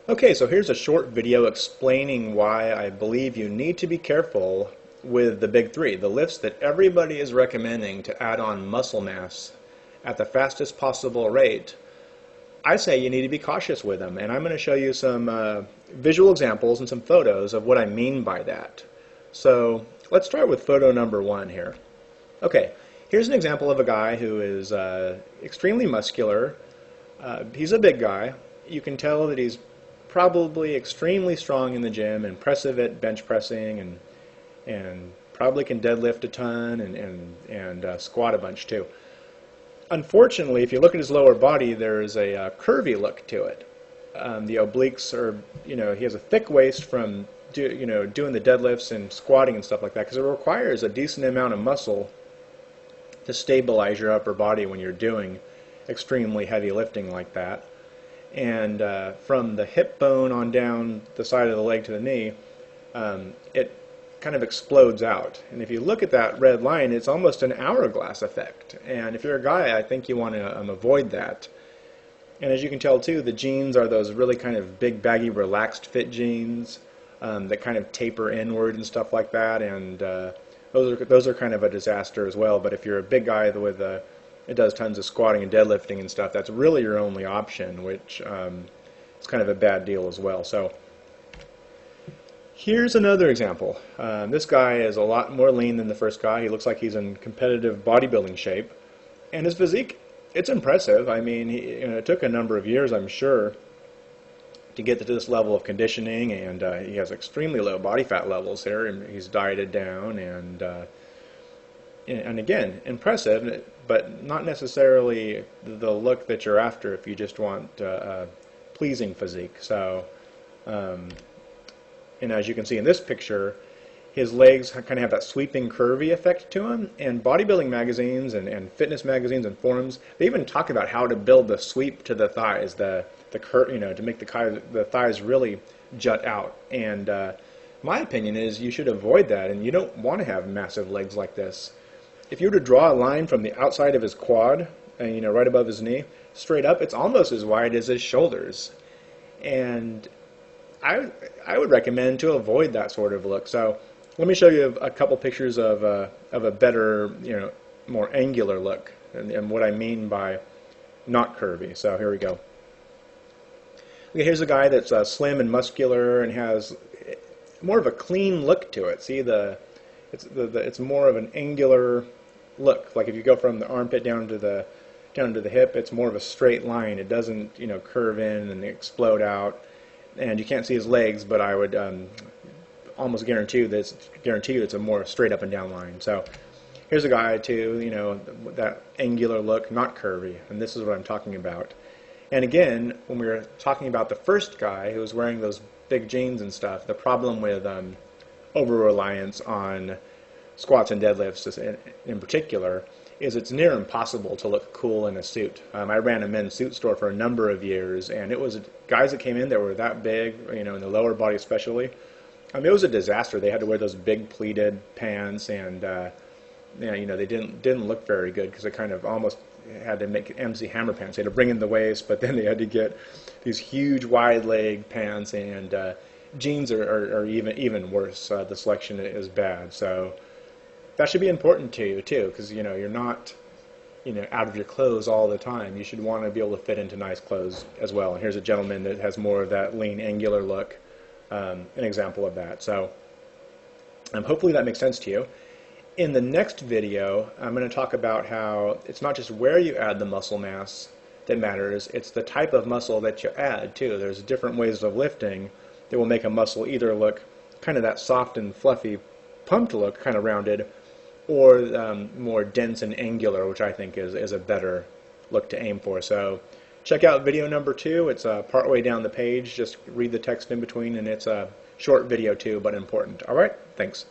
Okay, so here's a short video explaining why I believe you need to be careful with the big three, the lifts that everybody is recommending to add on muscle mass at the fastest possible rate. I say you need to be cautious with them, and I'm going to show you some visual examples and some photos of what I mean by that. So let's start with photo number one here. Okay, here's an example of a guy who is extremely muscular. He's a big guy. You can tell that he's probably extremely strong in the gym, impressive at bench pressing, and probably can deadlift a ton and squat a bunch too. Unfortunately, if you look at his lower body, there's a curvy look to it. The obliques are, he has a thick waist from doing the deadlifts and squatting and stuff like that, because it requires a decent amount of muscle to stabilize your upper body when you're doing extremely heavy lifting like that. And from the hip bone on down the side of the leg to the knee, it kind of explodes out. And if you look at that red line, it's almost an hourglass effect. And if you're a guy, I think you want to avoid that. And as you can tell too, the jeans are those really kind of big, baggy, relaxed fit jeans that kind of taper inward and stuff like that. And those are kind of a disaster as well. But if you're a big guy with it does tons of squatting and deadlifting and stuff, that's really your only option, which is kind of a bad deal as well. So here's another example. This guy is a lot more lean than the first guy. He looks like he's in competitive bodybuilding shape. And his physique, it's impressive. I mean, it took a number of years, I'm sure, to get to this level of conditioning, and he has extremely low body fat levels here, and he's dieted down, and again, impressive, but not necessarily the look that you're after if you just want a pleasing physique. So, and as you can see in this picture, his legs kind of have that sweeping, curvy effect to them. And bodybuilding magazines and fitness magazines and forums, they even talk about how to build the sweep to the thighs, to make the thighs really jut out. And my opinion is you should avoid that, and you don't want to have massive legs like this. If you were to draw a line from the outside of his quad, right above his knee, straight up, it's almost as wide as his shoulders. And I would recommend to avoid that sort of look. So let me show you a couple pictures of a better, more angular look, and what I mean by not curvy. So here we go. Okay, here's a guy that's slim and muscular and has more of a clean look to it. See, it's more of an angular look. Like if you go from the armpit down to the hip, it's more of a straight line. It doesn't curve in and explode out. And you can't see his legs, but I would almost guarantee you it's a more straight up and down line. So here's a guy too, that angular look, not curvy, and this is what I'm talking about. And again, when we were talking about the first guy who was wearing those big jeans and stuff, the problem with over-reliance on squats and deadlifts in particular is it's near impossible to look cool in a suit. I ran a men's suit store for a number of years, and it was guys that came in that were that big, in the lower body especially. I mean, it was a disaster. They had to wear those big pleated pants, and they didn't look very good because they kind of almost had to make MC Hammer pants. They had to bring in the waist, but then they had to get these huge wide leg pants, and jeans are even worse. The selection is bad. So that should be important to you too, because you're not out of your clothes all the time. You should want to be able to fit into nice clothes as well. And here's a gentleman that has more of that lean, angular look, an example of that. So hopefully that makes sense to you. In the next video, I'm going to talk about how it's not just where you add the muscle mass that matters, it's the type of muscle that you add too. There's different ways of lifting that will make a muscle either look kind of that soft and fluffy, pumped look, kind of rounded, or more dense and angular, which I think is a better look to aim for. So check out video number 2. It's partway down the page. Just read the text in between, and it's a short video too, but important. All right, thanks.